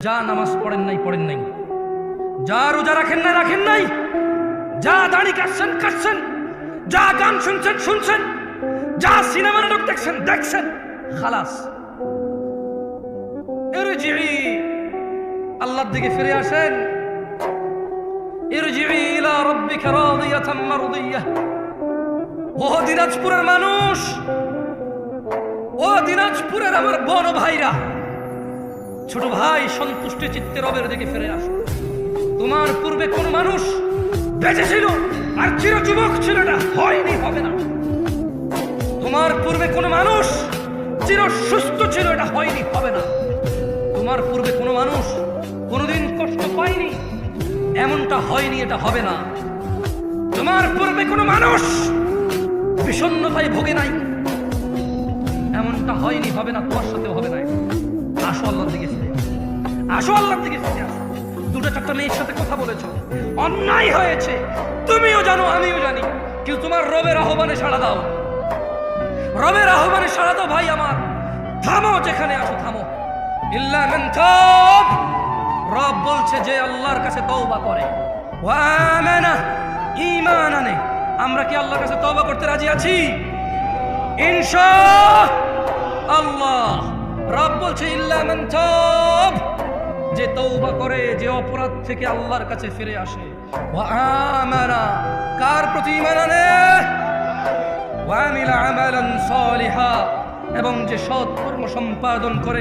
যা নামাজ পড়েন নাই, যা রোজা রাখেন নাই, যা দাড়ি কাটছেন, যা গান শুনছেন, যা সিনেমা নাটক দেখছেন, খালাস। ইরজিই, আল্লাহর দিকে ফিরে আসেন। ইরজিই ইলা রাব্বিকা রাদিয়াতাম মারদিয়াহ। ও দিনাজপুরের মানুষ, ও দিনাজপুরের আমার বড় ভাইরা, ছোট ভাই, সন্তুষ্টি চিত্তে রবের দিকে ফিরে আসো। তোমার পূর্বে কোন মানুষ বেঁচে ছিল আর চিরযুবক ছিল, না হয়নি, হবে না। তোমার পূর্বে কোন মানুষ চির সুস্থ ছিল, এটা হয়নি, হবে না। তোমার পূর্বে কোন মানুষ কোনদিন কষ্ট পায়নি, এমনটা হয়নি, এটা হবে না। তোমার পূর্বে কোন মানুষ বিষণ্ণতায় ভোগে নাই, এমনটা হয়নি, হবে না, তোমার সাথেও হবে না। আসো আল্লাহর দিকে ফিরে আসো, আল্লাহর দিকে ফিরে আসো। দুটো চারটা মেয়ের সাথে কথা বলেছো, অন্যায় হয়েছে, তুমিও জানো, আমিও জানি, কিন্তু তোমার রবের আহ্বানে সাড়া দাও, রবের আহ্বানে সাড়া দাও। ভাই আমার, থামো, যেখানে আসো থামো। ইল্লা মান তাব, রব বলছে যে আল্লাহর কাছে তওবা করে, ওয়া আমানা, ঈমান আনে। আমরা কি আল্লাহর কাছে তওবা করতে রাজি আছি? ইনশাআল্লাহ। রব বলছে ইল্লা মান তাব, যে তওবা করে, যে অপরাধ থেকে আল্লাহর কাছে ফিরে আসে। ওয়া আমানা, কার প্রতি ঈমান আনে? ওয়া আমিলা আমালান সালিহা, এবং যে সৎ কর্ম সম্পাদন করে।